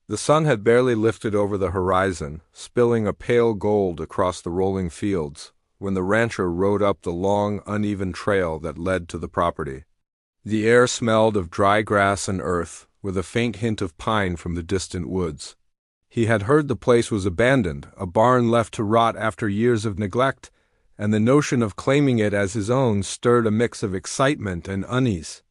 The sun had barely lifted over the horizon, spilling a pale gold across the rolling fields, when the rancher rode up the long, uneven trail that led to the property. The air smelled of dry grass and earth, with a faint hint of pine from the distant woods. He had heard the place was abandoned, a barn left to rot after years of neglect, and the notion of claiming it as his own stirred a mix of excitement and unease.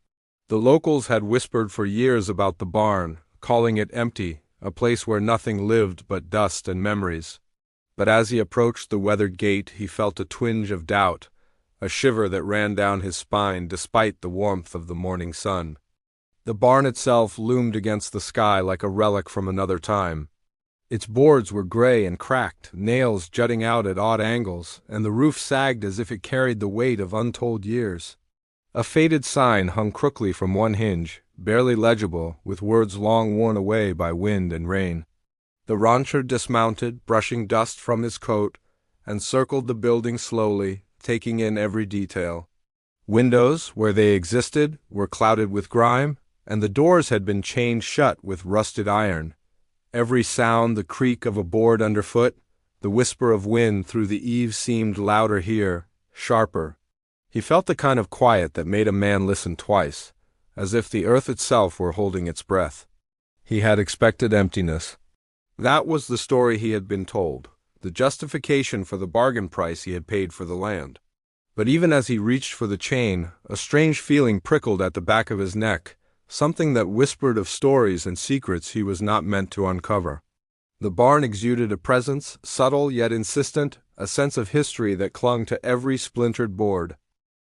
The locals had whispered for years about the barn, calling it empty, a place where nothing lived but dust and memories. But as he approached the weathered gate, he felt a twinge of doubt, a shiver that ran down his spine despite the warmth of the morning sun. The barn itself loomed against the sky like a relic from another time. Its boards were gray and cracked, nails jutting out at odd angles, and the roof sagged as if it carried the weight of untold years. A faded sign hung crookly from one hinge, barely legible, with words long worn away by wind and rain. The rancher dismounted, brushing dust from his coat, and circled the building slowly, taking in every detail. Windows, where they existed, were clouded with grime, and the doors had been chained shut with rusted iron. Every sound, the creak of a board underfoot, the whisper of wind through the eaves seemed louder here, sharper. He felt the kind of quiet that made a man listen twice, as if the earth itself were holding its breath. He had expected emptiness. That was the story he had been told, the justification for the bargain price he had paid for the land. But even as he reached for the chain, a strange feeling prickled at the back of his neck, something that whispered of stories and secrets he was not meant to uncover. The barn exuded a presence, subtle yet insistent, a sense of history that clung to every splintered board.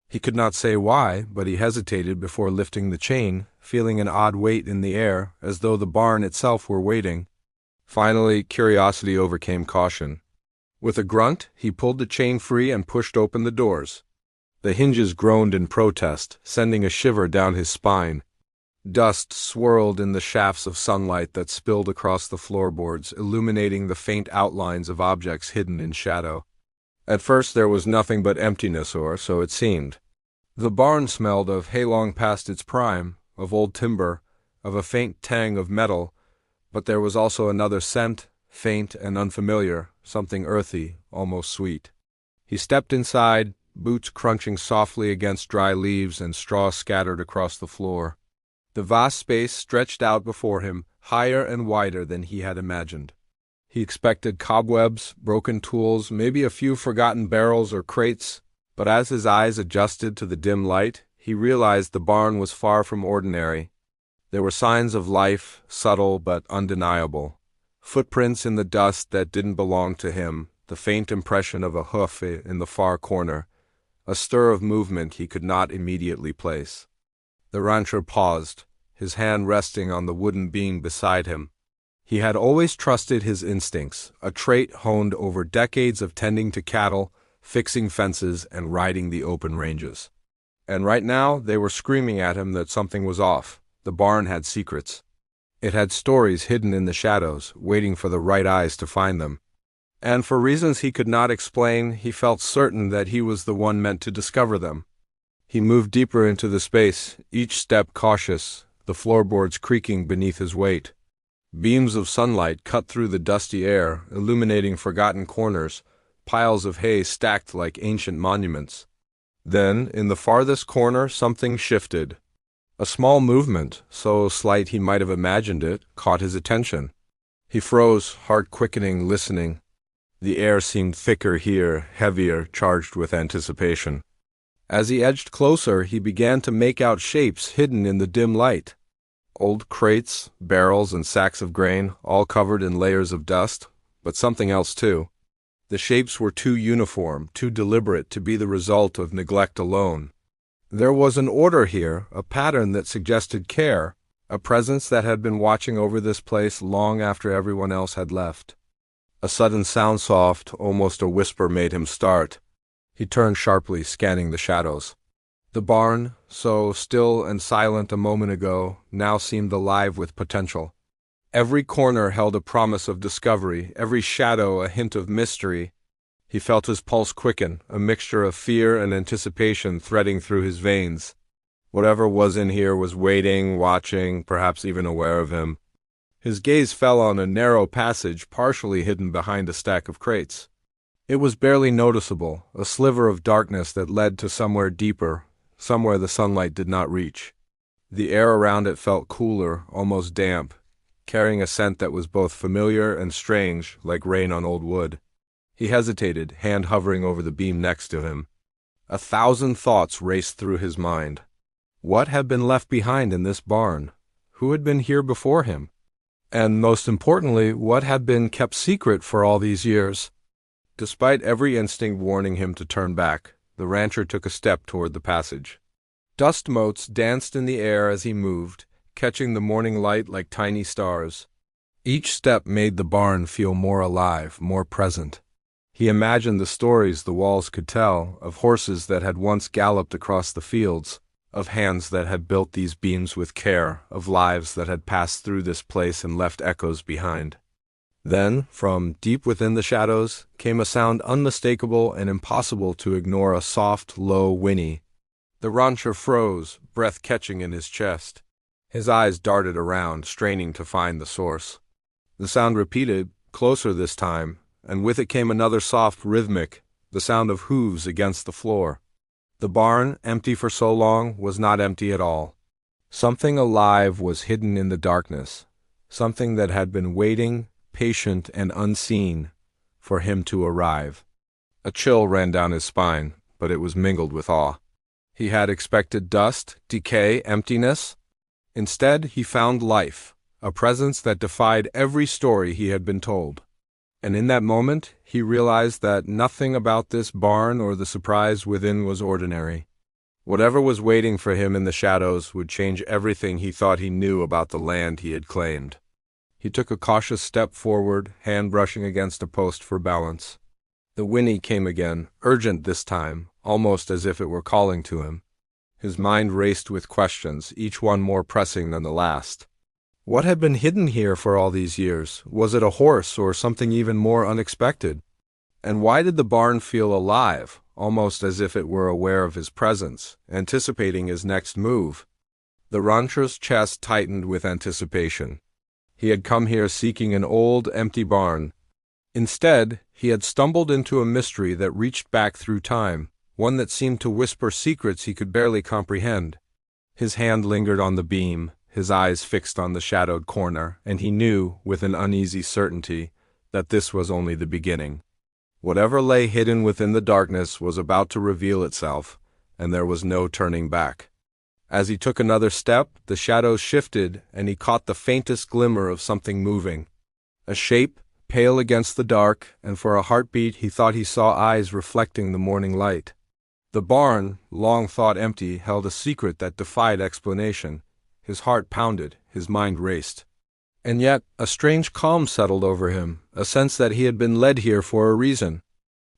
He could not say why, but he hesitated before lifting the chain, feeling an odd weight in the air, as though the barn itself were waiting. Finally, curiosity overcame caution. With a grunt, he pulled the chain free and pushed open the doors. The hinges groaned in protest, sending a shiver down his spine. Dust swirled in the shafts of sunlight that spilled across the floorboards, illuminating the faint outlines of objects hidden in shadow. At first there was nothing but emptiness, or so it seemed. The barn smelled of hay long past its prime, of old timber, of a faint tang of metal, but there was also another scent, faint and unfamiliar, something earthy, almost sweet. He stepped inside, boots crunching softly against dry leaves and straw scattered across the floor. The vast space stretched out before him, higher and wider than he had imagined. He expected cobwebs, broken tools, maybe a few forgotten barrels or crates, but as his eyes adjusted to the dim light, he realized the barn was far from ordinary. There were signs of life, subtle but undeniable. Footprints in the dust that didn't belong to him, the faint impression of a hoof in the far corner, a stir of movement he could not immediately place. The rancher paused, his hand resting on the wooden beam beside him. He had always trusted his instincts, a trait honed over decades of tending to cattle, fixing fences, and riding the open ranges. And right now they were screaming at him that something was off. The barn had secrets. It had stories hidden in the shadows, waiting for the right eyes to find them. And for reasons he could not explain, he felt certain that he was the one meant to discover them. He moved deeper into the space, each step cautious, the floorboards creaking beneath his weight. Beams of sunlight cut through the dusty air, illuminating forgotten corners, piles of hay stacked like ancient monuments. Then, in the farthest corner, something shifted. A small movement, so slight he might have imagined it, caught his attention. He froze, heart quickening, listening. The air seemed thicker here, heavier, charged with anticipation. As he edged closer, he began to make out shapes hidden in the dim light. Old crates, barrels, and sacks of grain, all covered in layers of dust, but something else too. The shapes were too uniform, too deliberate to be the result of neglect alone. There was an order here, a pattern that suggested care, a presence that had been watching over this place long after everyone else had left. A sudden sound, soft, almost a whisper, made him start. He turned sharply, scanning the shadows. The barn, so still and silent a moment ago, now seemed alive with potential. Every corner held a promise of discovery, every shadow a hint of mystery. He felt his pulse quicken, a mixture of fear and anticipation threading through his veins. Whatever was in here was waiting, watching, perhaps even aware of him. His gaze fell on a narrow passage partially hidden behind a stack of crates. It was barely noticeable, a sliver of darkness that led to somewhere deeper, somewhere the sunlight did not reach. The air around it felt cooler, almost damp, carrying a scent that was both familiar and strange, like rain on old wood. He hesitated, hand hovering over the beam next to him. 1,000 thoughts raced through his mind. What had been left behind in this barn? Who had been here before him? And most importantly, what had been kept secret for all these years? Despite every instinct warning him to turn back, the rancher took a step toward the passage. Dust motes danced in the air as he moved, catching the morning light like tiny stars. Each step made the barn feel more alive, more present. He imagined the stories the walls could tell, of horses that had once galloped across the fields, of hands that had built these beams with care, of lives that had passed through this place and left echoes behind. Then, from deep within the shadows, came a sound unmistakable and impossible to ignore, a soft, low whinny. The rancher froze, breath catching in his chest. His eyes darted around, straining to find the source. The sound repeated, closer this time, and with it came another soft rhythmic, the sound of hooves against the floor. The barn, empty for so long, was not empty at all. Something alive was hidden in the darkness, something that had been waiting, patient and unseen, for him to arrive. A chill ran down his spine, but it was mingled with awe. He had expected dust, decay, emptiness. Instead, he found life, a presence that defied every story he had been told. And in that moment, he realized that nothing about this barn or the surprise within was ordinary. Whatever was waiting for him in the shadows would change everything he thought he knew about the land he had claimed. He took a cautious step forward, hand brushing against a post for balance. The whinny came again, urgent this time, almost as if it were calling to him. His mind raced with questions, each one more pressing than the last. What had been hidden here for all these years? Was it a horse or something even more unexpected? And why did the barn feel alive, almost as if it were aware of his presence, anticipating his next move? The rancher's chest tightened with anticipation. He had come here seeking an old, empty barn. Instead, he had stumbled into a mystery that reached back through time, one that seemed to whisper secrets he could barely comprehend. His hand lingered on the beam, his eyes fixed on the shadowed corner, and he knew, with an uneasy certainty, that this was only the beginning. Whatever lay hidden within the darkness was about to reveal itself, and there was no turning back. As he took another step, the shadows shifted, and he caught the faintest glimmer of something moving. A shape, pale against the dark, and for a heartbeat he thought he saw eyes reflecting the morning light. The barn, long thought empty, held a secret that defied explanation. His heart pounded, his mind raced. And yet, a strange calm settled over him, a sense that he had been led here for a reason.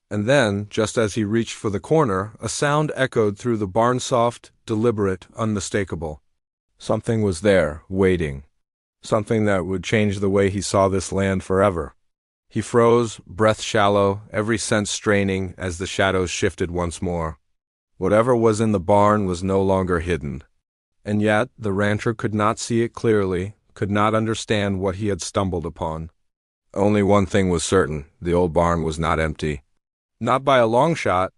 And then, just as he reached for the corner, a sound echoed through the barn, soft, deliberate, unmistakable. Something was there, waiting. Something that would change the way he saw this land forever. He froze, breath shallow, every sense straining as the shadows shifted once more. Whatever was in the barn was no longer hidden. And yet, the rancher could not see it clearly, could not understand what he had stumbled upon. Only one thing was certain, the old barn was not empty. Not by a long shot.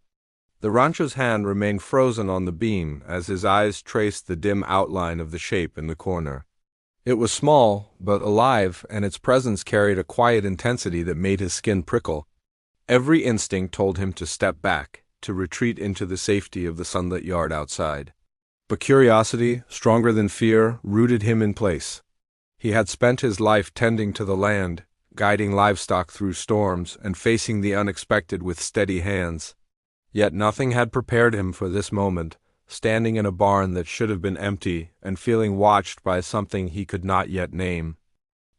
The rancher's hand remained frozen on the beam as his eyes traced the dim outline of the shape in the corner. It was small, but alive, and its presence carried a quiet intensity that made his skin prickle. Every instinct told him to step back, to retreat into the safety of the sunlit yard outside. But curiosity, stronger than fear, rooted him in place. He had spent his life tending to the land, guiding livestock through storms, and facing the unexpected with steady hands. Yet nothing had prepared him for this moment, standing in a barn that should have been empty and feeling watched by something he could not yet name.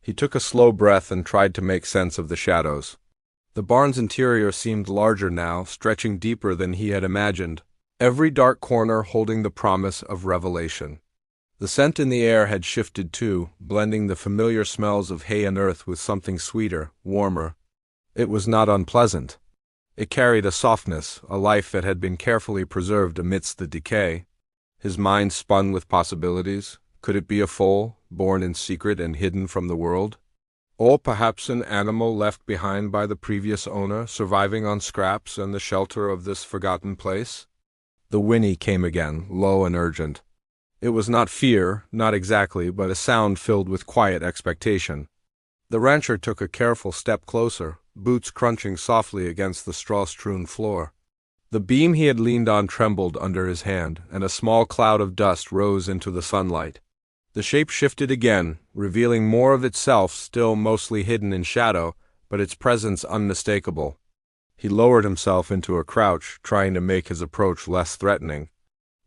He took a slow breath and tried to make sense of the shadows. The barn's interior seemed larger now, stretching deeper than he had imagined, every dark corner holding the promise of revelation. The scent in the air had shifted too, blending the familiar smells of hay and earth with something sweeter, warmer. It was not unpleasant. It carried a softness, a life that had been carefully preserved amidst the decay. His mind spun with possibilities. Could it be a foal, born in secret and hidden from the world? Or perhaps an animal left behind by the previous owner, surviving on scraps and the shelter of this forgotten place? The whinny came again, low and urgent. It was not fear, not exactly, but a sound filled with quiet expectation. The rancher took a careful step closer, boots crunching softly against the straw-strewn floor. The beam he had leaned on trembled under his hand, and a small cloud of dust rose into the sunlight. The shape shifted again, revealing more of itself, still mostly hidden in shadow, but its presence unmistakable. He lowered himself into a crouch, trying to make his approach less threatening.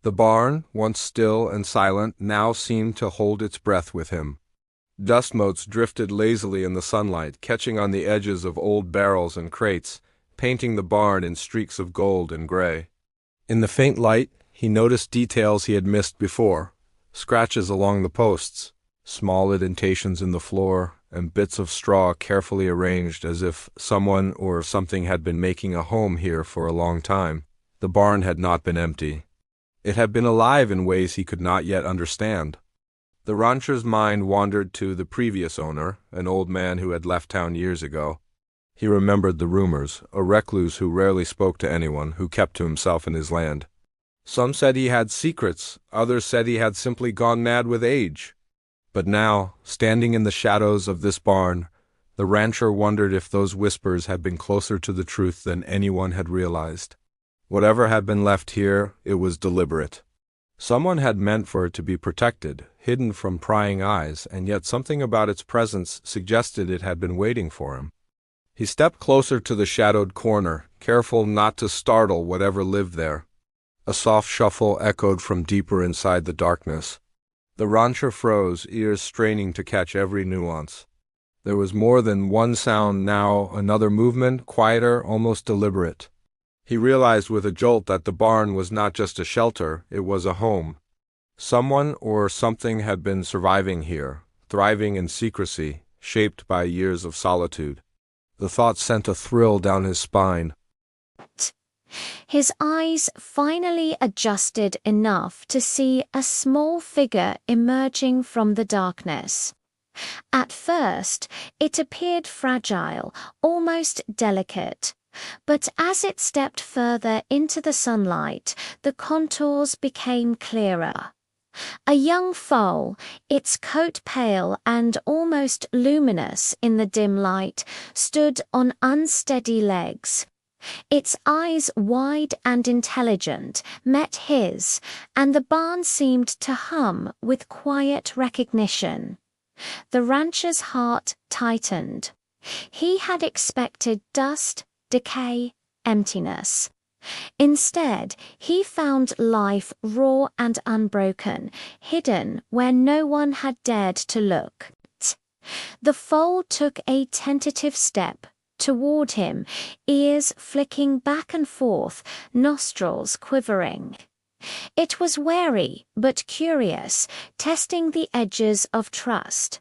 The barn, once still and silent, now seemed to hold its breath with him. Dust motes drifted lazily in the sunlight, catching on the edges of old barrels and crates, painting the barn in streaks of gold and gray. In the faint light, he noticed details he had missed before: scratches along the posts, small indentations in the floor, and bits of straw carefully arranged as if someone or something had been making a home here for a long time. The barn had not been empty. It had been alive in ways he could not yet understand. The rancher's mind wandered to the previous owner, an old man who had left town years ago. He remembered the rumors, a recluse who rarely spoke to anyone, who kept to himself and his land. Some said he had secrets, others said he had simply gone mad with age. But now, standing in the shadows of this barn, the rancher wondered if those whispers had been closer to the truth than anyone had realized. Whatever had been left here, it was deliberate. Someone had meant for it to be protected, hidden from prying eyes, and yet something about its presence suggested it had been waiting for him. He stepped closer to the shadowed corner, careful not to startle whatever lived there. A soft shuffle echoed from deeper inside the darkness. The rancher froze, ears straining to catch every nuance. There was more than one sound now, another movement, quieter, almost deliberate. He realized with a jolt that the barn was not just a shelter, it was a home. Someone or something had been surviving here, thriving in secrecy, shaped by years of solitude. The thought sent a thrill down his spine. His eyes finally adjusted enough to see a small figure emerging from the darkness. At first, it appeared fragile, almost delicate. But as it stepped further into the sunlight, the contours became clearer. A young foal, its coat pale and almost luminous in the dim light, stood on unsteady legs. Its eyes, wide and intelligent, met his, and the barn seemed to hum with quiet recognition. The rancher's heart tightened. He had expected dust, decay, emptiness. Instead, he found life raw and unbroken, hidden where no one had dared to look. The foal took a tentative step toward him, ears flicking back and forth, nostrils quivering. It was wary but curious, testing the edges of trust.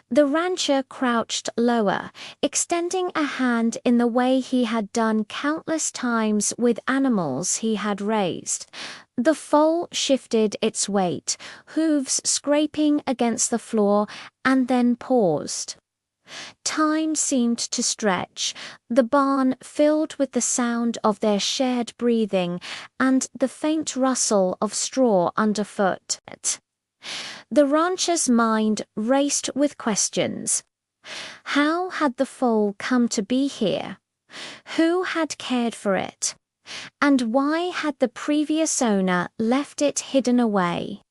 The rancher crouched lower, extending a hand in the way he had done countless times with animals he had raised. The foal shifted its weight, hooves scraping against the floor, and then paused. Time seemed to stretch, the barn filled with the sound of their shared breathing and the faint rustle of straw underfoot. The rancher's mind raced with questions. How had the foal come to be here? Who had cared for it? And why had the previous owner left it hidden away?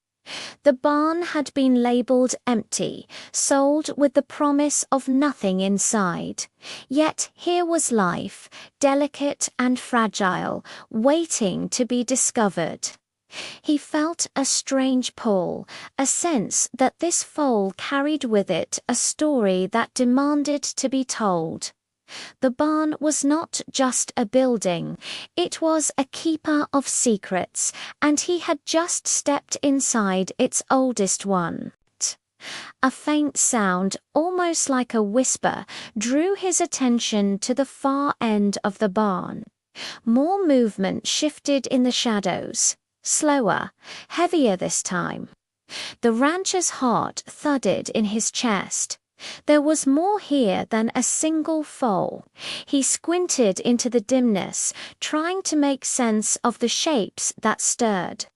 The barn had been labelled empty, sold with the promise of nothing inside. Yet here was life, delicate and fragile, waiting to be discovered. He felt a strange pull, a sense that this foal carried with it a story that demanded to be told. The barn was not just a building, it was a keeper of secrets, and he had just stepped inside its oldest one. A faint sound, almost like a whisper, drew his attention to the far end of the barn. More movement shifted in the shadows, slower, heavier this time. The rancher's heart thudded in his chest. There was more here than a single foal. He squinted into the dimness, trying to make sense of the shapes that stirred.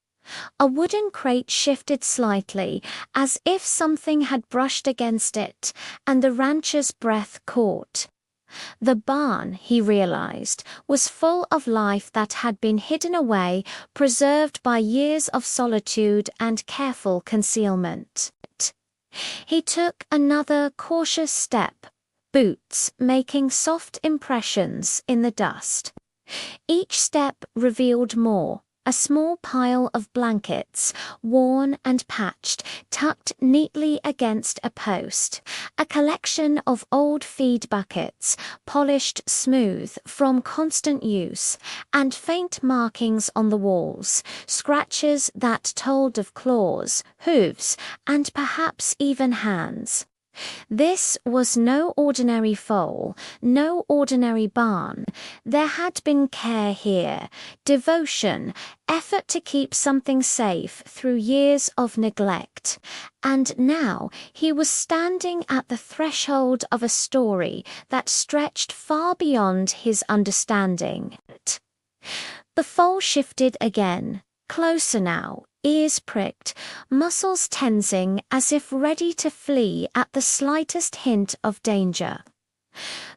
A wooden crate shifted slightly, as if something had brushed against it, and the rancher's breath caught. The barn, he realized, was full of life that had been hidden away, preserved by years of solitude and careful concealment. He took another cautious step, boots making soft impressions in the dust. Each step revealed more. A small pile of blankets, worn and patched, tucked neatly against a post. A collection of old feed buckets, polished smooth from constant use, and faint markings on the walls, scratches that told of claws, hooves, and perhaps even hands. This was no ordinary foal, no ordinary barn. There had been care here, devotion, effort to keep something safe through years of neglect. And now he was standing at the threshold of a story that stretched far beyond his understanding. The foal shifted again, closer now, ears pricked, muscles tensing as if ready to flee at the slightest hint of danger.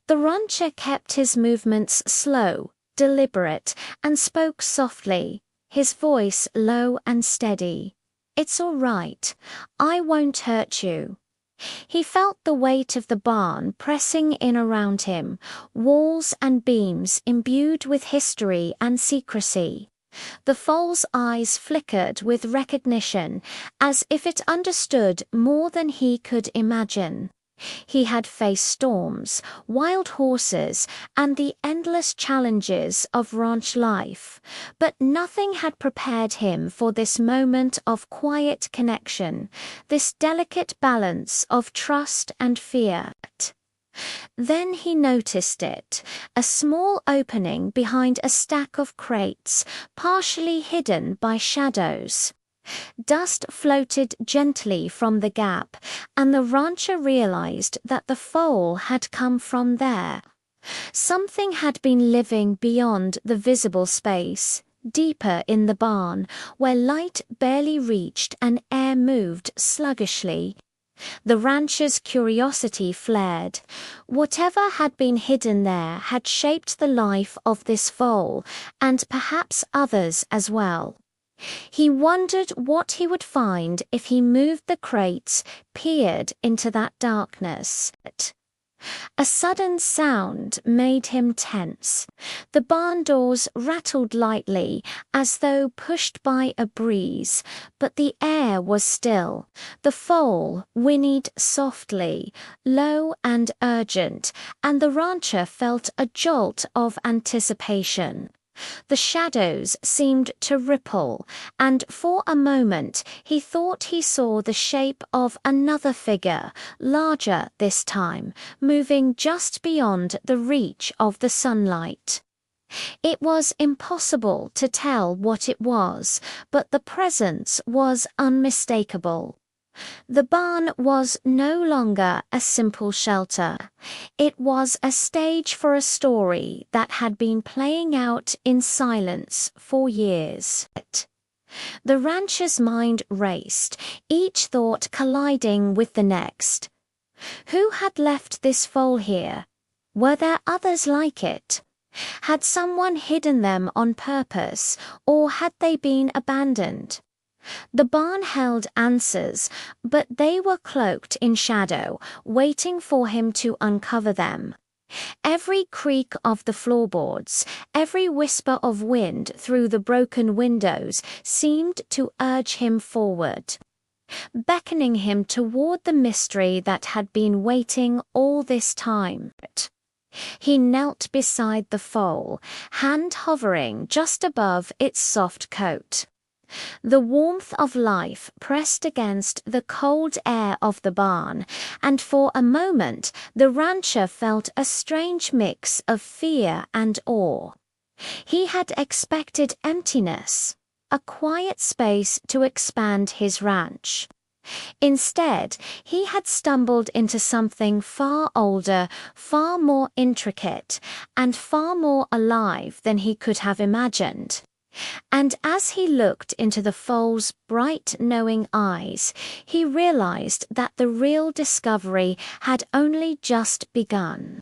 The rancher kept his movements slow, deliberate, and spoke softly, his voice low and steady. "It's all right. I won't hurt you." He felt the weight of the barn pressing in around him, walls and beams imbued with history and secrecy. The foal's eyes flickered with recognition, as if it understood more than he could imagine. He had faced storms, wild horses, and the endless challenges of ranch life, but nothing had prepared him for this moment of quiet connection, this delicate balance of trust and fear. Then he noticed it, a small opening behind a stack of crates, partially hidden by shadows. Dust floated gently from the gap, and the rancher realized that the foal had come from there. Something had been living beyond the visible space, deeper in the barn, where light barely reached and air moved sluggishly. The rancher's curiosity flared. Whatever had been hidden there had shaped the life of this foal, and perhaps others as well. He wondered what he would find if he moved the crates, peered into that darkness. A sudden sound made him tense. The barn doors rattled lightly, as though pushed by a breeze, but the air was still. The foal whinnied softly, low and urgent, and the rancher felt a jolt of anticipation. The shadows seemed to ripple, and for a moment he thought he saw the shape of another figure, larger this time, moving just beyond the reach of the sunlight. It was impossible to tell what it was, but the presence was unmistakable. The barn was no longer a simple shelter. It was a stage for a story that had been playing out in silence for years. The rancher's mind raced, each thought colliding with the next. Who had left this foal here? Were there others like it? Had someone hidden them on purpose, or had they been abandoned? The barn held answers, but they were cloaked in shadow, waiting for him to uncover them. Every creak of the floorboards, every whisper of wind through the broken windows seemed to urge him forward, beckoning him toward the mystery that had been waiting all this time. He knelt beside the foal, hand hovering just above its soft coat. The warmth of life pressed against the cold air of the barn, and for a moment the rancher felt a strange mix of fear and awe. He had expected emptiness, a quiet space to expand his ranch. Instead, he had stumbled into something far older, far more intricate, and far more alive than he could have imagined. And as he looked into the foal's bright, knowing eyes, he realized that the real discovery had only just begun.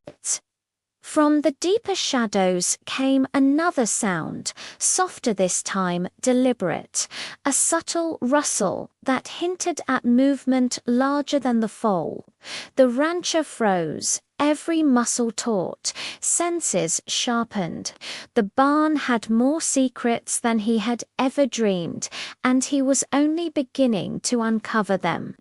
From the deeper shadows came another sound, softer this time, deliberate, a subtle rustle that hinted at movement larger than the foal. The rancher froze, every muscle taut, senses sharpened. The barn had more secrets than he had ever dreamed, and he was only beginning to uncover them.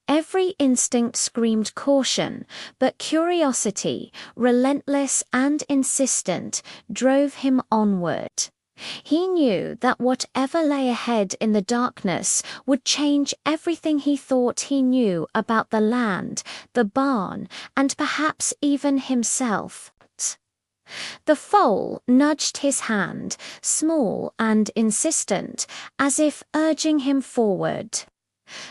Every instinct screamed caution, but curiosity, relentless and insistent, drove him onward. He knew that whatever lay ahead in the darkness would change everything he thought he knew about the land, the barn, and perhaps even himself. The foal nudged his hand, small and insistent, as if urging him forward.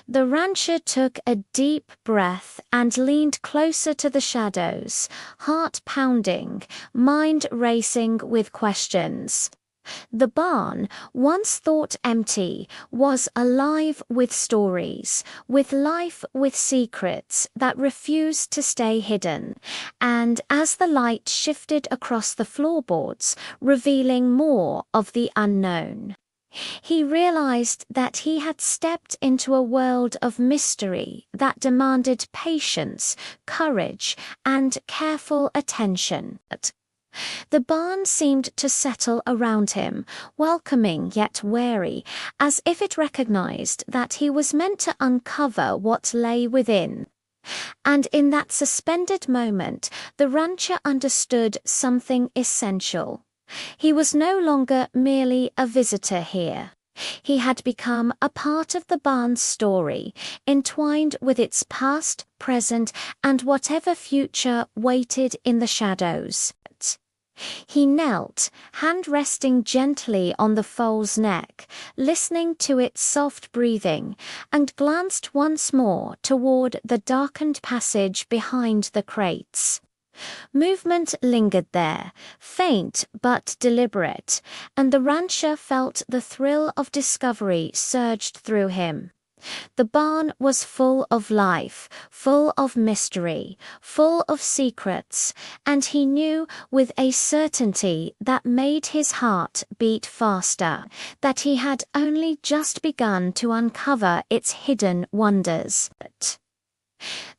The rancher took a deep breath and leaned closer to the shadows, heart pounding, mind racing with questions. The barn, once thought empty, was alive with stories, with life, with secrets that refused to stay hidden, and as the light shifted across the floorboards, revealing more of the unknown, he realized that he had stepped into a world of mystery that demanded patience, courage, and careful attention. The barn seemed to settle around him, welcoming yet wary, as if it recognized that he was meant to uncover what lay within. And in that suspended moment, the rancher understood something essential. He was no longer merely a visitor here. He had become a part of the barn's story, entwined with its past, present, and whatever future waited in the shadows. He knelt, hand resting gently on the foal's neck, listening to its soft breathing, and glanced once more toward the darkened passage behind the crates. Movement lingered there, faint but deliberate, and the rancher felt the thrill of discovery surged through him. The barn was full of life, full of mystery, full of secrets, and he knew with a certainty that made his heart beat faster, that he had only just begun to uncover its hidden wonders.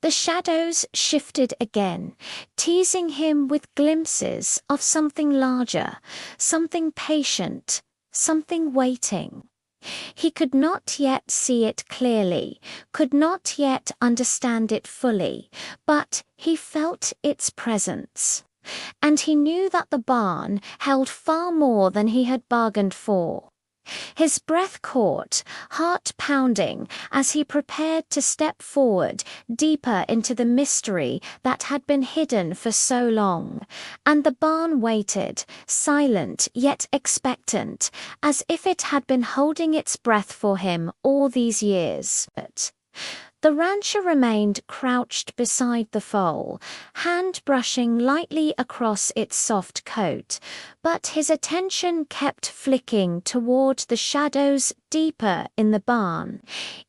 The shadows shifted again, teasing him with glimpses of something larger, something patient, something waiting. He could not yet see it clearly, could not yet understand it fully, but he felt its presence. And he knew that the barn held far more than he had bargained for. His breath caught, heart pounding, as he prepared to step forward, deeper into the mystery that had been hidden for so long. And the barn waited, silent yet expectant, as if it had been holding its breath for him all these years. But the rancher remained crouched beside the foal, hand brushing lightly across its soft coat, but his attention kept flicking toward the shadows deeper in the barn.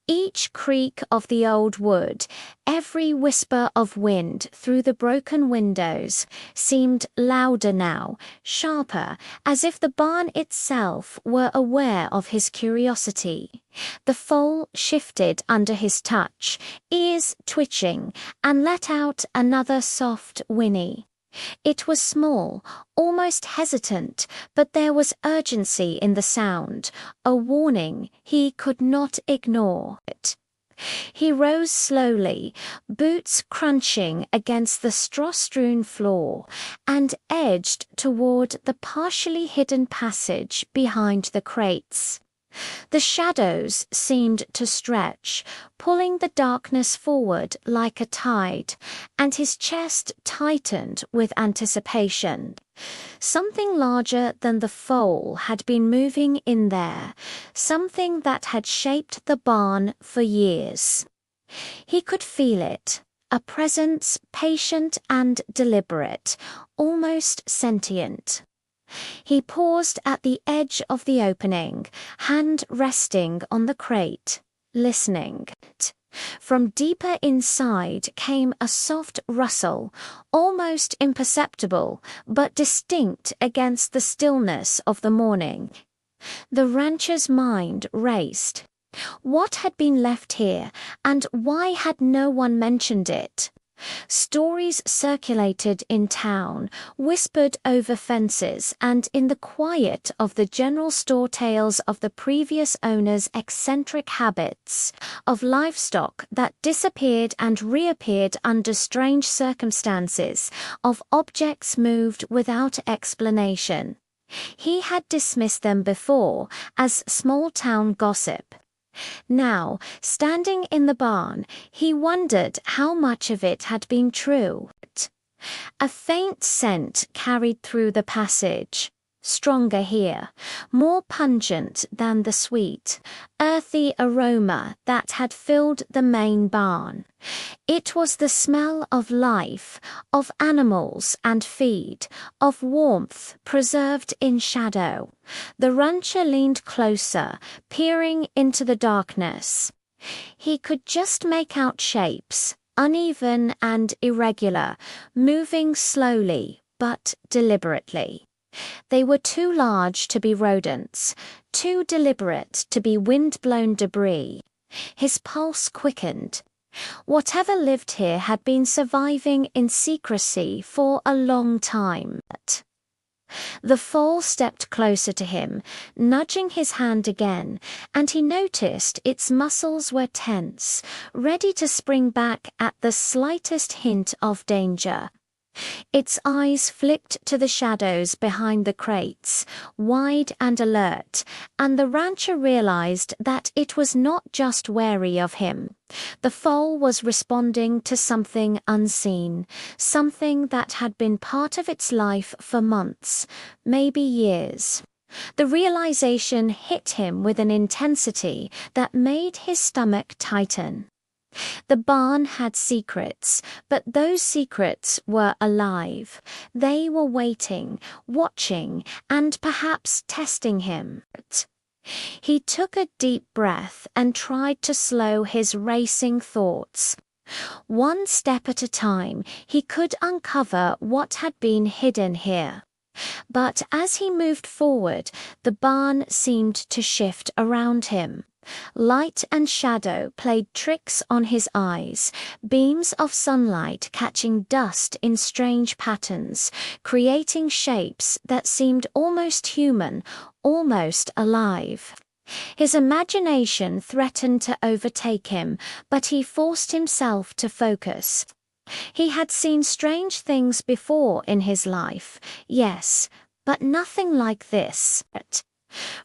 Each creak of the old wood, every whisper of wind through the broken windows, seemed louder now, sharper, as if the barn itself were aware of his curiosity. The foal shifted under his touch, ears twitching, and let out another soft whinny. It was small, almost hesitant, but there was urgency in the sound, a warning he could not ignore. He rose slowly, boots crunching against the straw-strewn floor, and edged toward the partially hidden passage behind the crates. The shadows seemed to stretch, pulling the darkness forward like a tide, and his chest tightened with anticipation. Something larger than the foal had been moving in there, something that had shaped the barn for years. He could feel it, a presence patient and deliberate, almost sentient. He paused at the edge of the opening, hand resting on the crate, listening. From deeper inside came a soft rustle, almost imperceptible, but distinct against the stillness of the morning. The rancher's mind raced. What had been left here, and why had no one mentioned it? Stories circulated in town, whispered over fences, and in the quiet of the general store tales of the previous owner's eccentric habits, of livestock that disappeared and reappeared under strange circumstances, of objects moved without explanation. He had dismissed them before as small-town gossip. Now, standing in the barn, he wondered how much of it had been true. A faint scent carried through the passage, stronger here, more pungent than the sweet, earthy aroma that had filled the main barn. It was the smell of life, of animals and feed, of warmth preserved in shadow. The rancher leaned closer, peering into the darkness. He could just make out shapes, uneven and irregular, moving slowly but deliberately. They were too large to be rodents, too deliberate to be wind-blown debris. His pulse quickened. Whatever lived here had been surviving in secrecy for a long time. The foal stepped closer to him, nudging his hand again, and he noticed its muscles were tense, ready to spring back at the slightest hint of danger. Its eyes flicked to the shadows behind the crates, wide and alert, and the rancher realized that it was not just wary of him. The foal was responding to something unseen, something that had been part of its life for months, maybe years. The realization hit him with an intensity that made his stomach tighten. The barn had secrets, but those secrets were alive. They were waiting, watching, and perhaps testing him. He took a deep breath and tried to slow his racing thoughts. One step at a time, he could uncover what had been hidden here. But as he moved forward, the barn seemed to shift around him. Light and shadow played tricks on his eyes, beams of sunlight catching dust in strange patterns, creating shapes that seemed almost human, almost alive. His imagination threatened to overtake him, but he forced himself to focus. He had seen strange things before in his life, yes, but nothing like this.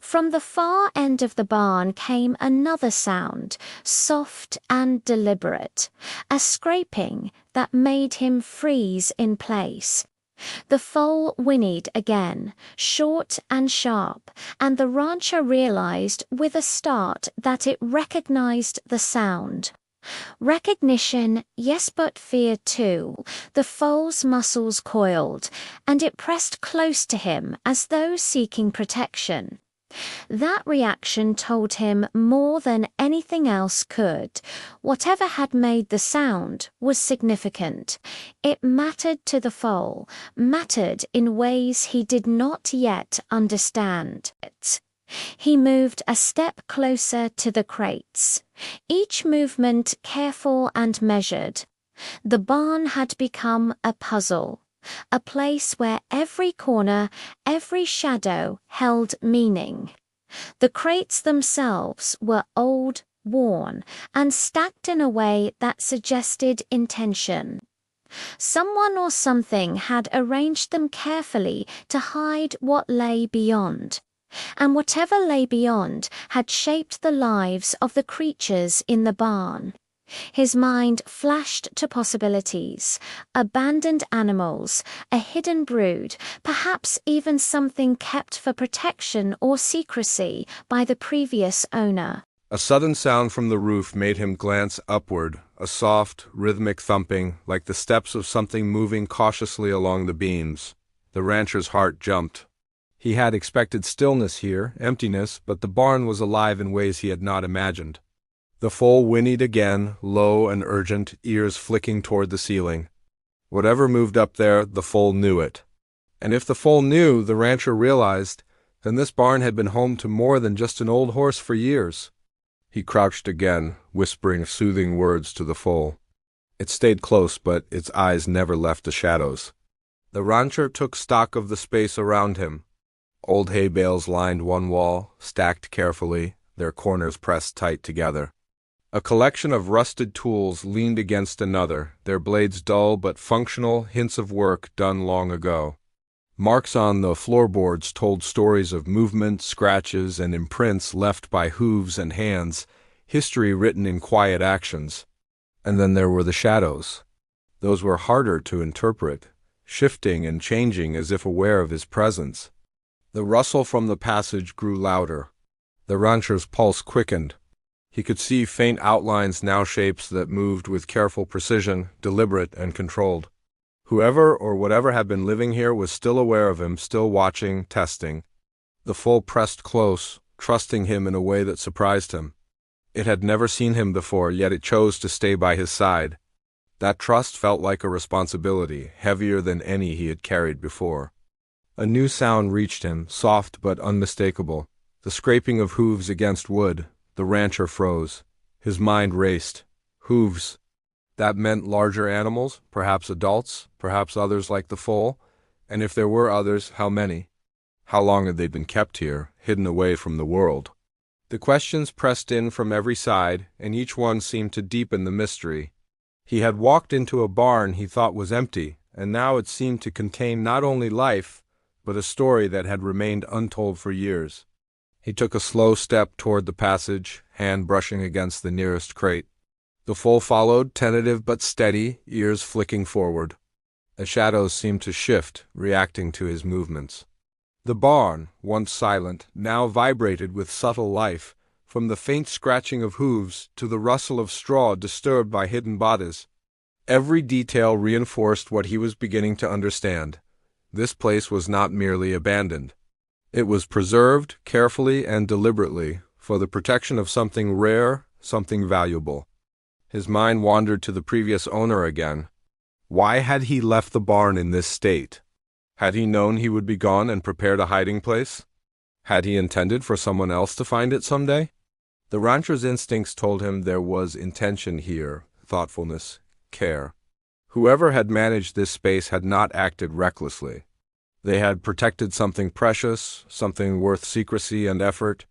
From the far end of the barn came another sound, soft and deliberate, a scraping that made him freeze in place. The foal whinnied again, short and sharp, and the rancher realized with a start that it recognized the sound. Recognition, yes, but fear too. The foal's muscles coiled, and it pressed close to him as though seeking protection. That reaction told him more than anything else could. Whatever had made the sound was significant. It mattered to the foal, mattered in ways he did not yet understand. He moved a step closer to the crates, each movement careful and measured. The barn had become a puzzle, a place where every corner, every shadow held meaning. The crates themselves were old, worn, and stacked in a way that suggested intention. Someone or something had arranged them carefully to hide what lay beyond. And whatever lay beyond had shaped the lives of the creatures in the barn. His mind flashed to possibilities: abandoned animals, a hidden brood, perhaps even something kept for protection or secrecy by the previous owner. A sudden sound from the roof made him glance upward, a soft, rhythmic thumping, like the steps of something moving cautiously along the beams. The rancher's heart jumped. He had expected stillness here, emptiness, but the barn was alive in ways he had not imagined. The foal whinnied again, low and urgent, ears flicking toward the ceiling. Whatever moved up there, the foal knew it. And if the foal knew, the rancher realized, then this barn had been home to more than just an old horse for years. He crouched again, whispering soothing words to the foal. It stayed close, but its eyes never left the shadows. The rancher took stock of the space around him. Old hay bales lined one wall, stacked carefully, their corners pressed tight together. A collection of rusted tools leaned against another, their blades dull but functional, hints of work done long ago. Marks on the floorboards told stories of movement, scratches, and imprints left by hooves and hands, history written in quiet actions. And then there were the shadows. Those were harder to interpret, shifting and changing as if aware of his presence. The rustle from the passage grew louder. The rancher's pulse quickened. He could see faint outlines, now shapes that moved with careful precision, deliberate and controlled. Whoever or whatever had been living here was still aware of him, still watching, testing. The foal pressed close, trusting him in a way that surprised him. It had never seen him before, yet it chose to stay by his side. That trust felt like a responsibility, heavier than any he had carried before. A new sound reached him, soft but unmistakable, the scraping of hooves against wood. The rancher froze. His mind raced. Hooves. That meant larger animals, perhaps adults, perhaps others like the foal. And if there were others, how many? How long had they been kept here, hidden away from the world? The questions pressed in from every side, and each one seemed to deepen the mystery. He had walked into a barn he thought was empty, and now it seemed to contain not only life, but a story that had remained untold for years. He took a slow step toward the passage, hand brushing against the nearest crate. The foal followed, tentative but steady, ears flicking forward. The shadows seemed to shift, reacting to his movements. The barn, once silent, now vibrated with subtle life, from the faint scratching of hooves to the rustle of straw disturbed by hidden bodies. Every detail reinforced what he was beginning to understand. This place was not merely abandoned. It was preserved carefully and deliberately for the protection of something rare, something valuable. His mind wandered to the previous owner again. Why had he left the barn in this state? Had he known he would be gone and prepared a hiding place? Had he intended for someone else to find it someday? The rancher's instincts told him there was intention here, thoughtfulness, care. Whoever had managed this space had not acted recklessly. They had protected something precious, something worth secrecy and effort,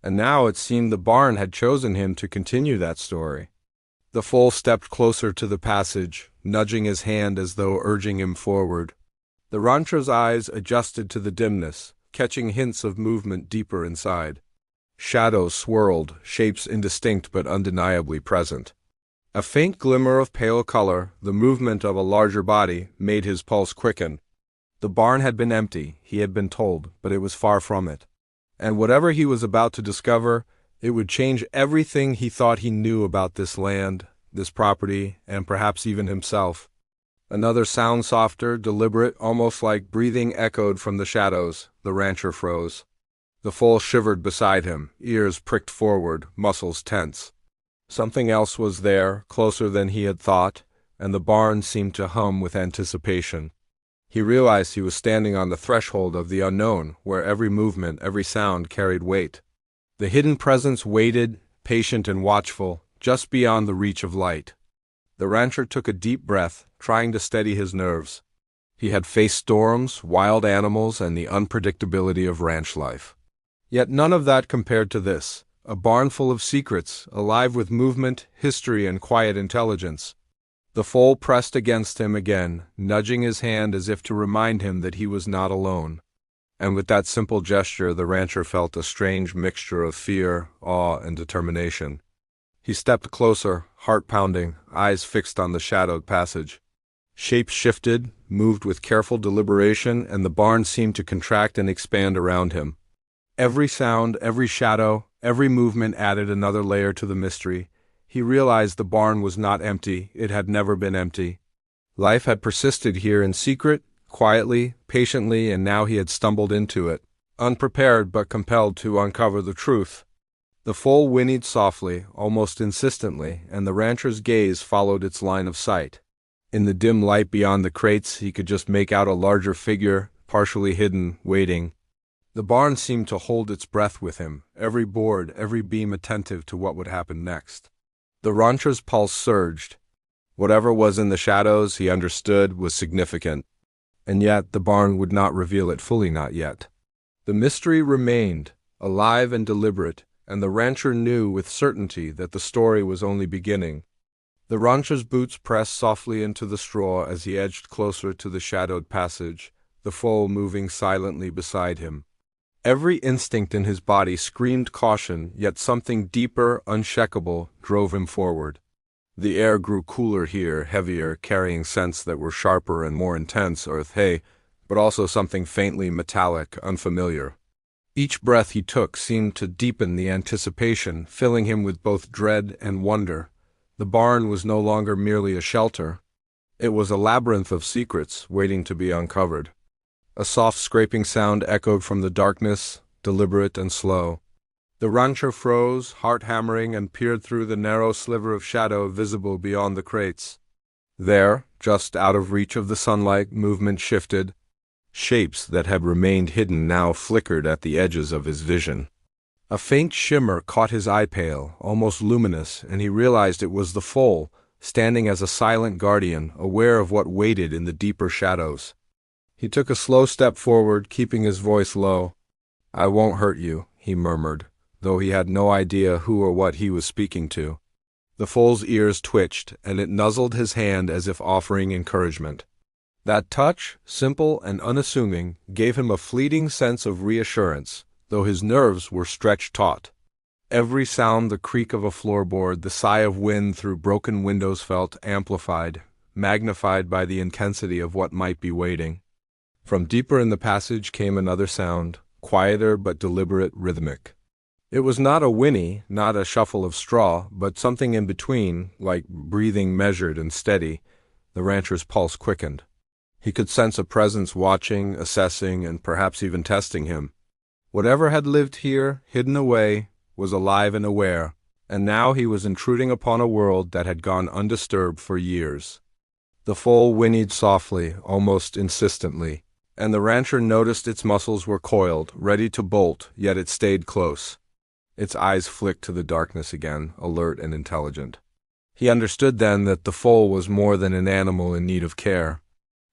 and now it seemed the barn had chosen him to continue that story. The foal stepped closer to the passage, nudging his hand as though urging him forward. The rancher's eyes adjusted to the dimness, catching hints of movement deeper inside. Shadows swirled, shapes indistinct but undeniably present. A faint glimmer of pale color, the movement of a larger body, made his pulse quicken. The barn had been empty, he had been told, but it was far from it. And whatever he was about to discover, it would change everything he thought he knew about this land, this property, and perhaps even himself. Another sound, softer, deliberate, almost like breathing, echoed from the shadows. The rancher froze. The foal shivered beside him, ears pricked forward, muscles tense. Something else was there, closer than he had thought, and the barn seemed to hum with anticipation. He realized he was standing on the threshold of the unknown, where every movement, every sound carried weight. The hidden presence waited, patient and watchful, just beyond the reach of light. The rancher took a deep breath, trying to steady his nerves. He had faced storms, wild animals, and the unpredictability of ranch life. Yet none of that compared to this, a barn full of secrets, alive with movement, history, and quiet intelligence. The foal pressed against him again, nudging his hand as if to remind him that he was not alone. And with that simple gesture, the rancher felt a strange mixture of fear, awe, and determination. He stepped closer, heart pounding, eyes fixed on the shadowed passage. Shapes shifted, moved with careful deliberation, and the barn seemed to contract and expand around him. Every sound, every shadow, every movement added another layer to the mystery. He realized the barn was not empty, it had never been empty. Life had persisted here in secret, quietly, patiently, and now he had stumbled into it, unprepared but compelled to uncover the truth. The foal whinnied softly, almost insistently, and the rancher's gaze followed its line of sight. In the dim light beyond the crates, he could just make out a larger figure, partially hidden, waiting. The barn seemed to hold its breath with him, every board, every beam attentive to what would happen next. The rancher's pulse surged. Whatever was in the shadows, he understood, was significant. And yet the barn would not reveal it fully, not yet. The mystery remained, alive and deliberate, and the rancher knew with certainty that the story was only beginning. The rancher's boots pressed softly into the straw as he edged closer to the shadowed passage, the foal moving silently beside him. Every instinct in his body screamed caution, yet something deeper, unshakable, drove him forward. The air grew cooler here, heavier, carrying scents that were sharper and more intense, but also something faintly metallic, unfamiliar. Each breath he took seemed to deepen the anticipation, filling him with both dread and wonder. The barn was no longer merely a shelter. It was a labyrinth of secrets waiting to be uncovered. A soft scraping sound echoed from the darkness, deliberate and slow. The rancher froze, heart hammering, and peered through the narrow sliver of shadow visible beyond the crates. There, just out of reach of the sunlight, movement shifted. Shapes that had remained hidden now flickered at the edges of his vision. A faint shimmer caught his eye pale, almost luminous, and he realized it was the foal, standing as a silent guardian, aware of what waited in the deeper shadows. He took a slow step forward, keeping his voice low. "I won't hurt you," he murmured, though he had no idea who or what he was speaking to. The foal's ears twitched, and it nuzzled his hand as if offering encouragement. That touch, simple and unassuming, gave him a fleeting sense of reassurance, though his nerves were stretched taut. Every sound, the creak of a floorboard, the sigh of wind through broken windows felt amplified, magnified by the intensity of what might be waiting. From deeper in the passage came another sound, quieter but deliberate, rhythmic. It was not a whinny, not a shuffle of straw, but something in between, like breathing measured and steady. The rancher's pulse quickened. He could sense a presence watching, assessing, and perhaps even testing him. Whatever had lived here, hidden away, was alive and aware, and now he was intruding upon a world that had gone undisturbed for years. The foal whinnied softly, almost insistently, and the rancher noticed its muscles were coiled, ready to bolt, yet it stayed close. Its eyes flicked to the darkness again, alert and intelligent. He understood then that the foal was more than an animal in need of care.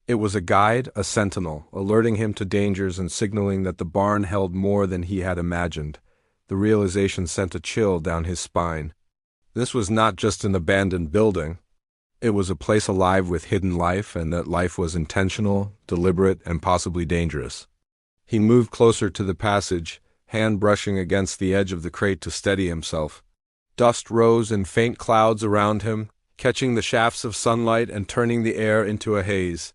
It was a guide, a sentinel, alerting him to dangers and signaling that the barn held more than he had imagined. The realization sent a chill down his spine. This was not just an abandoned building. It was a place alive with hidden life, and that life was intentional, deliberate, and possibly dangerous. He moved closer to the passage, hand brushing against the edge of the crate to steady himself. Dust rose in faint clouds around him, catching the shafts of sunlight and turning the air into a haze.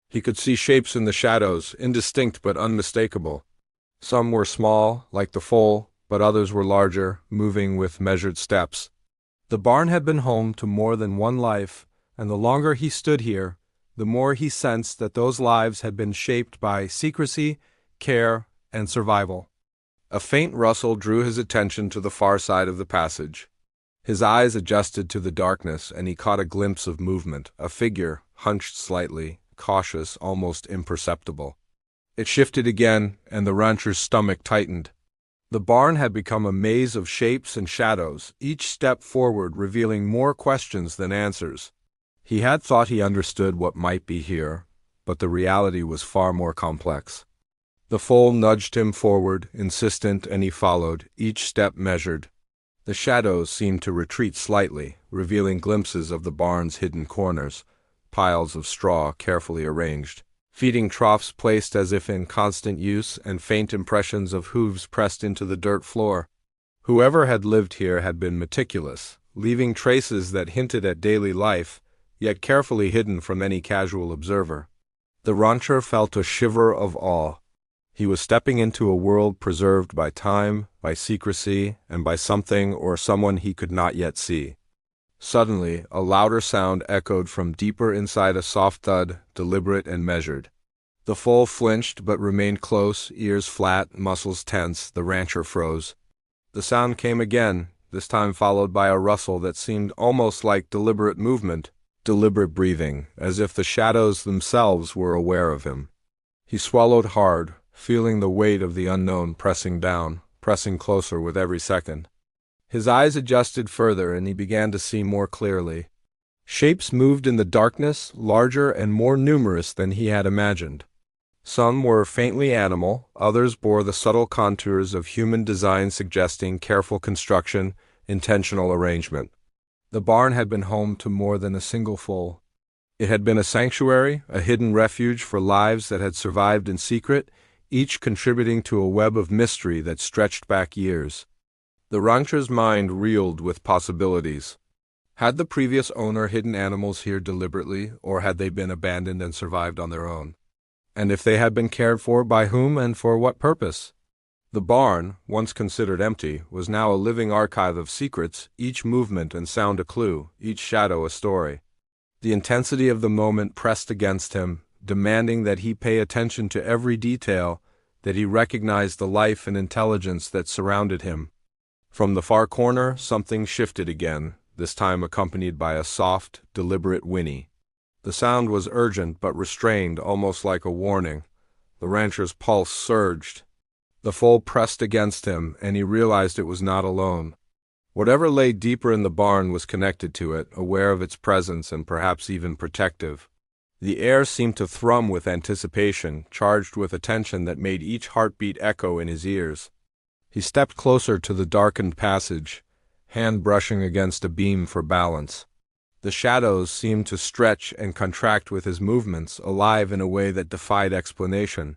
He could see shapes in the shadows, indistinct but unmistakable. Some were small, like the foal, but others were larger, moving with measured steps. The barn had been home to more than one life, and the longer he stood here, the more he sensed that those lives had been shaped by secrecy, care, and survival. A faint rustle drew his attention to the far side of the passage. His eyes adjusted to the darkness, and he caught a glimpse of movement, a figure, hunched slightly, cautious, almost imperceptible. It shifted again, and the rancher's stomach tightened. The barn had become a maze of shapes and shadows, each step forward revealing more questions than answers. He had thought he understood what might be here, but the reality was far more complex. The foal nudged him forward, insistent, and he followed, each step measured. The shadows seemed to retreat slightly, revealing glimpses of the barn's hidden corners, piles of straw carefully arranged, feeding troughs placed as if in constant use, and faint impressions of hooves pressed into the dirt floor. Whoever had lived here had been meticulous, leaving traces that hinted at daily life, yet carefully hidden from any casual observer. The rancher felt a shiver of awe. He was stepping into a world preserved by time, by secrecy, and by something or someone he could not yet see. Suddenly, a louder sound echoed from deeper inside, a soft thud, deliberate and measured. The foal flinched but remained close, ears flat, muscles tense. The rancher froze. The sound came again, this time followed by a rustle that seemed almost like deliberate movement, deliberate breathing, as if the shadows themselves were aware of him. He swallowed hard, feeling the weight of the unknown pressing down, pressing closer with every second. His eyes adjusted further, and he began to see more clearly. Shapes moved in the darkness, larger and more numerous than he had imagined. Some were faintly animal, others bore the subtle contours of human design, suggesting careful construction, intentional arrangement. The barn had been home to more than a single foal. It had been a sanctuary, a hidden refuge for lives that had survived in secret, each contributing to a web of mystery that stretched back years. The rancher's mind reeled with possibilities. Had the previous owner hidden animals here deliberately, or had they been abandoned and survived on their own? And if they had been cared for, by whom and for what purpose? The barn, once considered empty, was now a living archive of secrets, each movement and sound a clue, each shadow a story. The intensity of the moment pressed against him, demanding that he pay attention to every detail, that he recognize the life and intelligence that surrounded him. From the far corner, something shifted again, this time accompanied by a soft, deliberate whinny. The sound was urgent but restrained, almost like a warning. The rancher's pulse surged. The foal pressed against him, and he realized it was not alone. Whatever lay deeper in the barn was connected to it, aware of its presence and perhaps even protective. The air seemed to thrum with anticipation, charged with attention that made each heartbeat echo in his ears. He stepped closer to the darkened passage, hand brushing against a beam for balance. The shadows seemed to stretch and contract with his movements, alive in a way that defied explanation.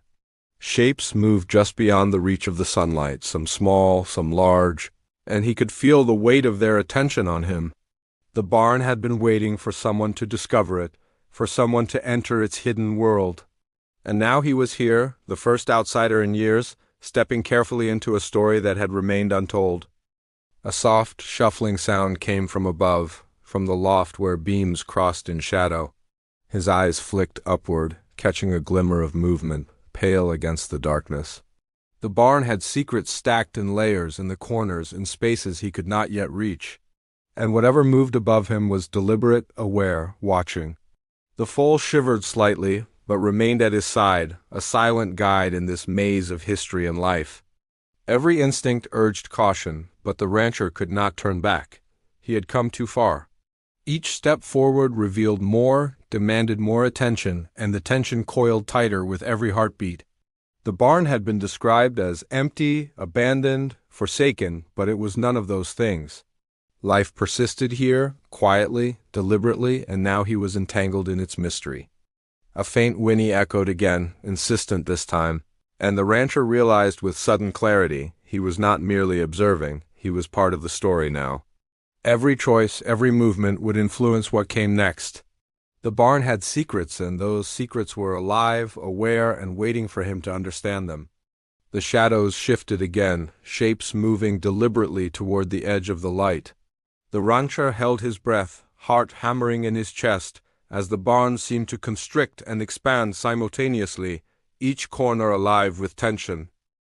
Shapes moved just beyond the reach of the sunlight, some small, some large, and he could feel the weight of their attention on him. The barn had been waiting for someone to discover it, for someone to enter its hidden world. And now he was here, the first outsider in years, stepping carefully into a story that had remained untold. A soft, shuffling sound came from above, from the loft where beams crossed in shadow. His eyes flicked upward, catching a glimmer of movement, pale against the darkness. The barn had secrets stacked in layers in the corners, in spaces he could not yet reach. And whatever moved above him was deliberate, aware, watching. The foal shivered slightly, but remained at his side, a silent guide in this maze of history and life. Every instinct urged caution, but the rancher could not turn back. He had come too far. Each step forward revealed more, demanded more attention, and the tension coiled tighter with every heartbeat. The barn had been described as empty, abandoned, forsaken, but it was none of those things. Life persisted here, quietly, deliberately, and now he was entangled in its mystery. A faint whinny echoed again, insistent this time, and the rancher realized with sudden clarity he was not merely observing, he was part of the story now. Every choice, every movement would influence what came next. The barn had secrets, and those secrets were alive, aware, and waiting for him to understand them. The shadows shifted again, shapes moving deliberately toward the edge of the light. The rancher held his breath, heart hammering in his chest, as the barn seemed to constrict and expand simultaneously, each corner alive with tension.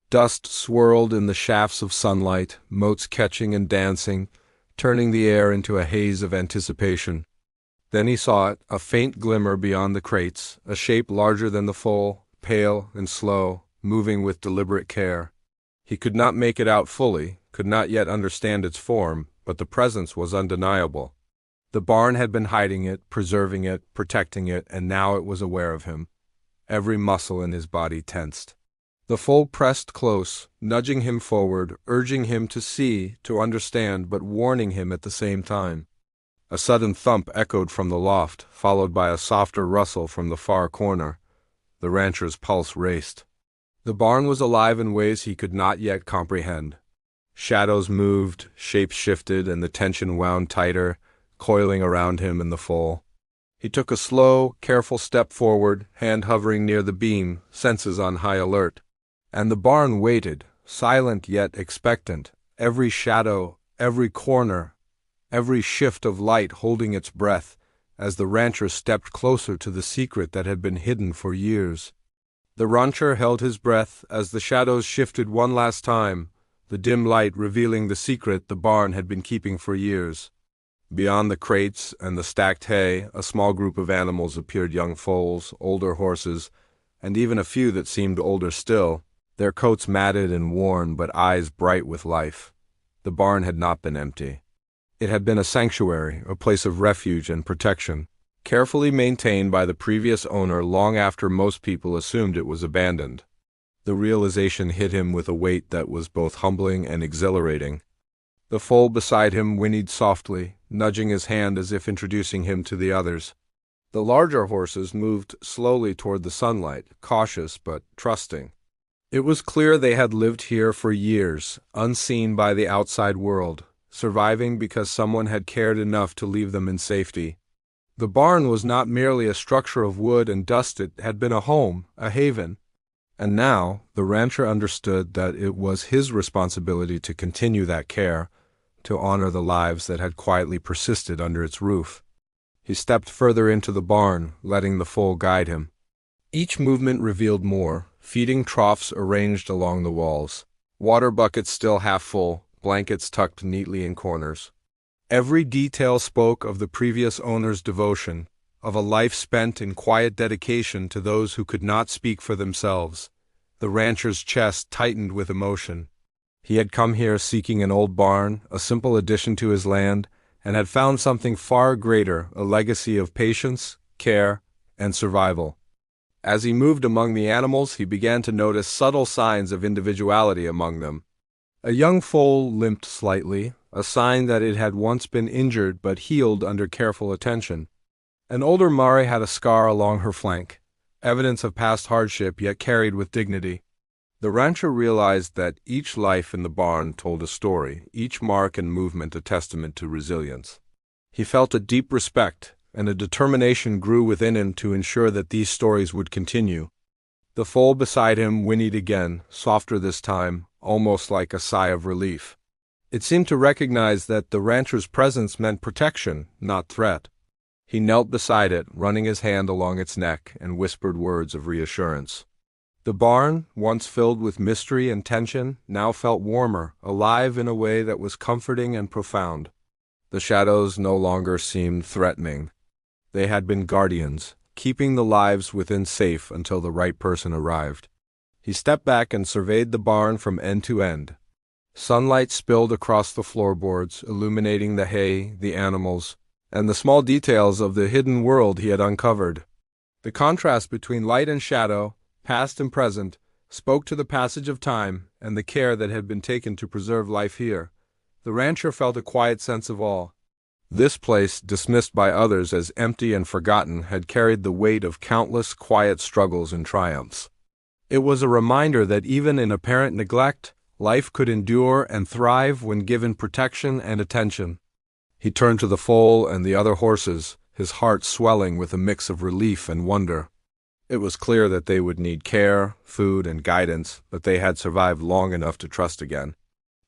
Dust swirled in the shafts of sunlight, motes catching and dancing, turning the air into a haze of anticipation. Then he saw it, a faint glimmer beyond the crates, a shape larger than the foal, pale and slow, moving with deliberate care. He could not make it out fully, could not yet understand its form, but the presence was undeniable. The barn had been hiding it, preserving it, protecting it, and now it was aware of him. Every muscle in his body tensed. The foal pressed close, nudging him forward, urging him to see, to understand, but warning him at the same time. A sudden thump echoed from the loft, followed by a softer rustle from the far corner. The rancher's pulse raced. The barn was alive in ways he could not yet comprehend. Shadows moved, shapes shifted, and the tension wound tighter, coiling around him and the foal. He took a slow, careful step forward, hand hovering near the beam, senses on high alert. And the barn waited, silent yet expectant, every shadow, every corner, every shift of light holding its breath, as the rancher stepped closer to the secret that had been hidden for years. The rancher held his breath as the shadows shifted one last time, the dim light revealing the secret the barn had been keeping for years. Beyond the crates and the stacked hay, a small group of animals appeared, young foals, older horses, and even a few that seemed older still, their coats matted and worn but eyes bright with life. The barn had not been empty. It had been a sanctuary, a place of refuge and protection, carefully maintained by the previous owner long after most people assumed it was abandoned. The realization hit him with a weight that was both humbling and exhilarating. The foal beside him whinnied softly, nudging his hand as if introducing him to the others. The larger horses moved slowly toward the sunlight, cautious but trusting. It was clear they had lived here for years, unseen by the outside world, surviving because someone had cared enough to leave them in safety. The barn was not merely a structure of wood and dust, it had been a home, a haven. And now, the rancher understood that it was his responsibility to continue that care, to honor the lives that had quietly persisted under its roof. He stepped further into the barn, letting the foal guide him. Each movement revealed more, feeding troughs arranged along the walls, water buckets still half full, blankets tucked neatly in corners. Every detail spoke of the previous owner's devotion, of a life spent in quiet dedication to those who could not speak for themselves. The rancher's chest tightened with emotion. He had come here seeking an old barn, a simple addition to his land, and had found something far greater, a legacy of patience, care, and survival. As he moved among the animals, he began to notice subtle signs of individuality among them. A young foal limped slightly, a sign that it had once been injured but healed under careful attention. An older mare had a scar along her flank, evidence of past hardship yet carried with dignity. The rancher realized that each life in the barn told a story, each mark and movement a testament to resilience. He felt a deep respect, and a determination grew within him to ensure that these stories would continue. The foal beside him whinnied again, softer this time, almost like a sigh of relief. It seemed to recognize that the rancher's presence meant protection, not threat. He knelt beside it, running his hand along its neck, and whispered words of reassurance. The barn, once filled with mystery and tension, now felt warmer, alive in a way that was comforting and profound. The shadows no longer seemed threatening. They had been guardians, keeping the lives within safe until the right person arrived. He stepped back and surveyed the barn from end to end. Sunlight spilled across the floorboards, illuminating the hay, the animals, and the small details of the hidden world he had uncovered. The contrast between light and shadow, past and present, spoke to the passage of time and the care that had been taken to preserve life here. The rancher felt a quiet sense of awe. This place, dismissed by others as empty and forgotten, had carried the weight of countless quiet struggles and triumphs. It was a reminder that even in apparent neglect, life could endure and thrive when given protection and attention. He turned to the foal and the other horses, his heart swelling with a mix of relief and wonder. It was clear that they would need care, food, and guidance, but they had survived long enough to trust again.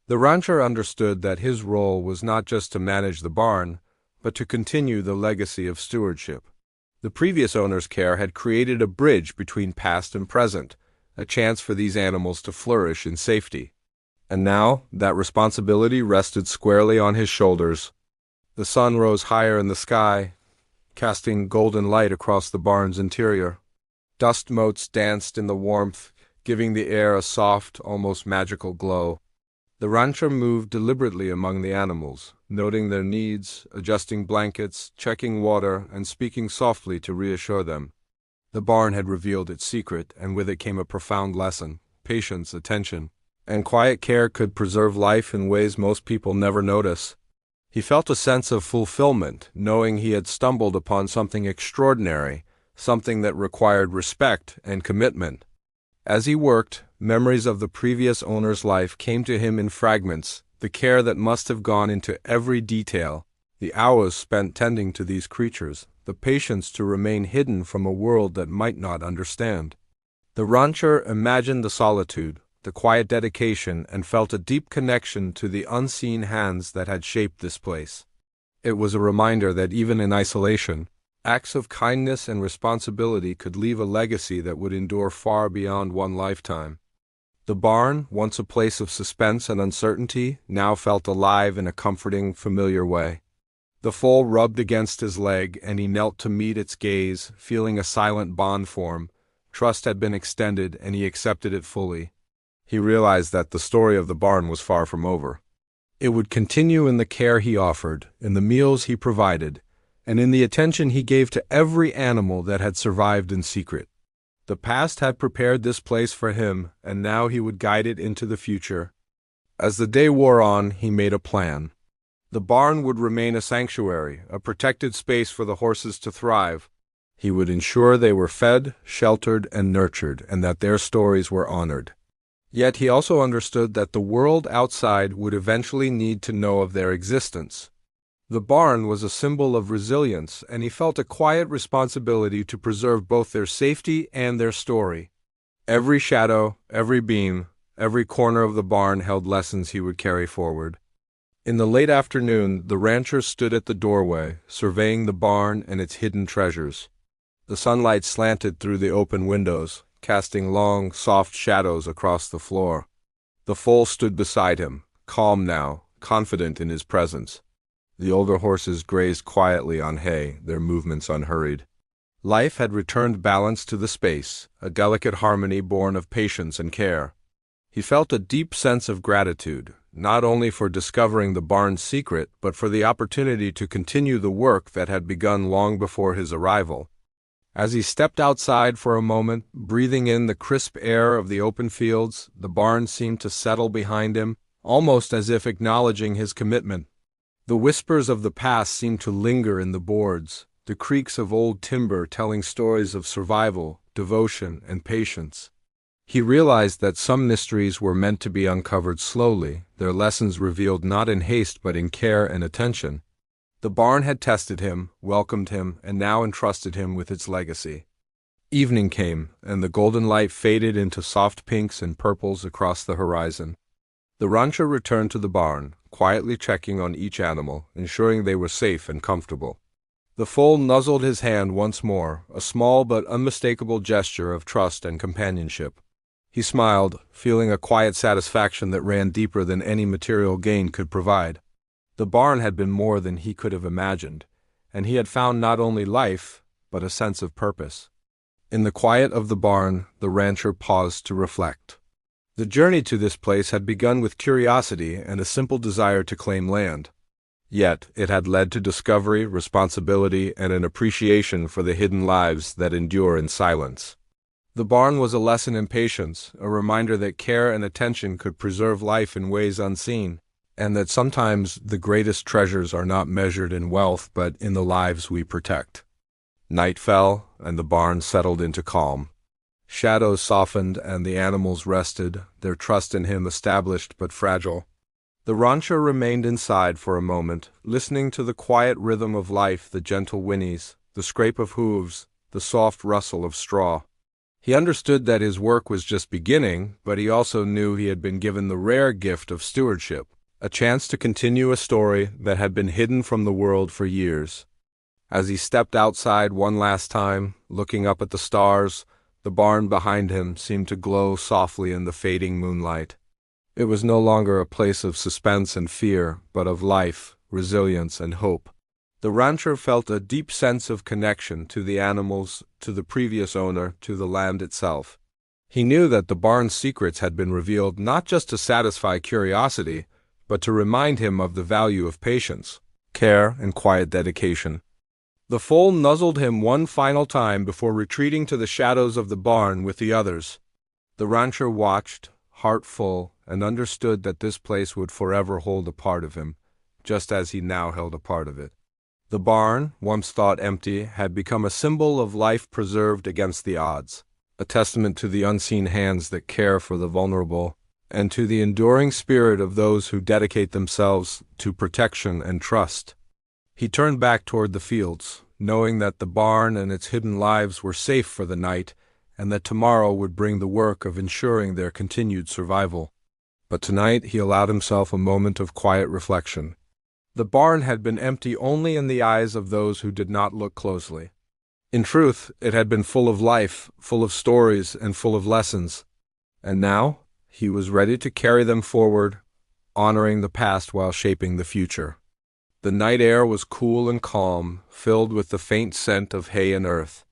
The rancher understood that his role was not just to manage the barn, but to continue the legacy of stewardship. The previous owner's care had created a bridge between past and present, a chance for these animals to flourish in safety. And now, that responsibility rested squarely on his shoulders. The sun rose higher in the sky, casting golden light across the barn's interior. Dust motes danced in the warmth, giving the air a soft, almost magical glow. The rancher moved deliberately among the animals, noting their needs, adjusting blankets, checking water, and speaking softly to reassure them. The barn had revealed its secret, and with it came a profound lesson. Patience, attention, and quiet care could preserve life in ways most people never notice. He felt a sense of fulfillment, knowing he had stumbled upon something extraordinary, something that required respect and commitment. As he worked, Memories of the previous owner's life came to him in fragments, the care that must have gone into every detail, the hours spent tending to these creatures, the patience to remain hidden from a world that might not understand. The rancher imagined the solitude, the quiet dedication, and felt a deep connection to the unseen hands that had shaped this place. It was a reminder that even in isolation, acts of kindness and responsibility could leave a legacy that would endure far beyond one lifetime. The barn, once a place of suspense and uncertainty, now felt alive in a comforting, familiar way. The foal rubbed against his leg, and he knelt to meet its gaze, feeling a silent bond form. Trust had been extended, and he accepted it fully. He realized that the story of the barn was far from over. It would continue in the care he offered, in the meals he provided, and in the attention he gave to every animal that had survived in secret. The past had prepared this place for him, and now he would guide it into the future. As the day wore on, he made a plan. The barn would remain a sanctuary, a protected space for the horses to thrive. He would ensure they were fed, sheltered, and nurtured, and that their stories were honored. Yet he also understood that the world outside would eventually need to know of their existence. The barn was a symbol of resilience, and he felt a quiet responsibility to preserve both their safety and their story. Every shadow, every beam, every corner of the barn held lessons he would carry forward. In the late afternoon, the rancher stood at the doorway, surveying the barn and its hidden treasures. The sunlight slanted through the open windows, casting long, soft shadows across the floor. The foal stood beside him, calm now, confident in his presence. The older horses grazed quietly on hay, their movements unhurried. Life had returned balance to the space, a delicate harmony born of patience and care. He felt a deep sense of gratitude, not only for discovering the barn's secret, but for the opportunity to continue the work that had begun long before his arrival. As he stepped outside for a moment, breathing in the crisp air of the open fields, the barn seemed to settle behind him, almost as if acknowledging his commitment. The whispers of the past seemed to linger in the boards, the creaks of old timber telling stories of survival, devotion, and patience. He realized that some mysteries were meant to be uncovered slowly, their lessons revealed not in haste but in care and attention. The barn had tested him, welcomed him, and now entrusted him with its legacy. Evening came, and the golden light faded into soft pinks and purples across the horizon. The rancher returned to the barn, quietly checking on each animal, ensuring they were safe and comfortable. The foal nuzzled his hand once more, a small but unmistakable gesture of trust and companionship. He smiled, feeling a quiet satisfaction that ran deeper than any material gain could provide. The barn had been more than he could have imagined, and he had found not only life, but a sense of purpose. In the quiet of the barn, the rancher paused to reflect. The journey to this place had begun with curiosity and a simple desire to claim land. Yet it had led to discovery, responsibility, and an appreciation for the hidden lives that endure in silence. The barn was a lesson in patience, a reminder that care and attention could preserve life in ways unseen, and that sometimes the greatest treasures are not measured in wealth but in the lives we protect. Night fell, and the barn settled into calm. Shadows softened, and the animals rested, their trust in him established but fragile. The rancher remained inside for a moment, listening to the quiet rhythm of life, the gentle whinnies, the scrape of hooves, the soft rustle of straw. He understood that his work was just beginning, but he also knew he had been given the rare gift of stewardship, a chance to continue a story that had been hidden from the world for years. As he stepped outside one last time, looking up at the stars, the barn behind him seemed to glow softly in the fading moonlight. It was no longer a place of suspense and fear, but of life, resilience, and hope. The rancher felt a deep sense of connection to the animals, to the previous owner, to the land itself. He knew that the barn's secrets had been revealed not just to satisfy curiosity, but to remind him of the value of patience, care, and quiet dedication. The foal nuzzled him one final time before retreating to the shadows of the barn with the others. The rancher watched, heart full, and understood that this place would forever hold a part of him, just as he now held a part of it. The barn, once thought empty, had become a symbol of life preserved against the odds. a testament to the unseen hands that care for the vulnerable, and to the enduring spirit of those who dedicate themselves to protection and trust. He turned back toward the fields, knowing that the barn and its hidden lives were safe for the night, and that tomorrow would bring the work of ensuring their continued survival. But tonight he allowed himself a moment of quiet reflection. The barn had been empty only in the eyes of those who did not look closely. In truth, it had been full of life, full of stories, and full of lessons. And now, he was ready to carry them forward, honoring the past while shaping the future. The night air was cool and calm, filled with the faint scent of hay and earth.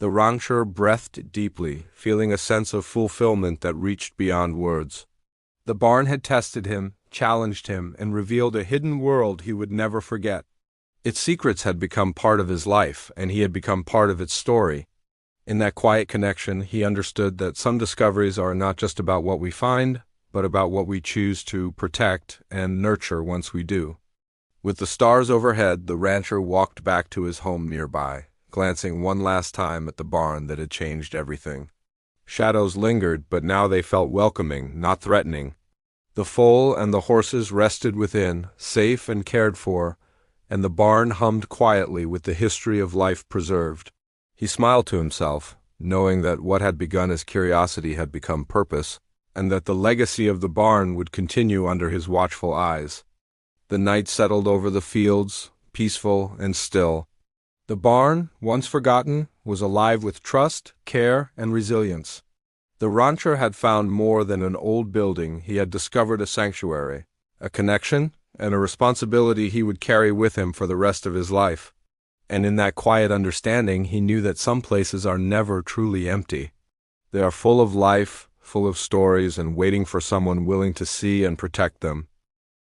The rancher breathed deeply, feeling a sense of fulfillment that reached beyond words. The barn had tested him, challenged him, and revealed a hidden world he would never forget. Its secrets had become part of his life, and he had become part of its story. In that quiet connection, he understood that some discoveries are not just about what we find, but about what we choose to protect and nurture once we do. With the stars overhead, the rancher walked back to his home nearby, glancing one last time at the barn that had changed everything. Shadows lingered, but now they felt welcoming, not threatening. The foal and the horses rested within, safe and cared for, and the barn hummed quietly with the history of life preserved. He smiled to himself, knowing that what had begun as curiosity had become purpose, and that the legacy of the barn would continue under his watchful eyes. The night settled over the fields, peaceful and still. The barn, once forgotten, was alive with trust, care, and resilience. The rancher had found more than an old building. He had discovered a sanctuary, a connection, and a responsibility he would carry with him for the rest of his life. And in that quiet understanding, he knew that some places are never truly empty. They are full of life, full of stories, and waiting for someone willing to see and protect them.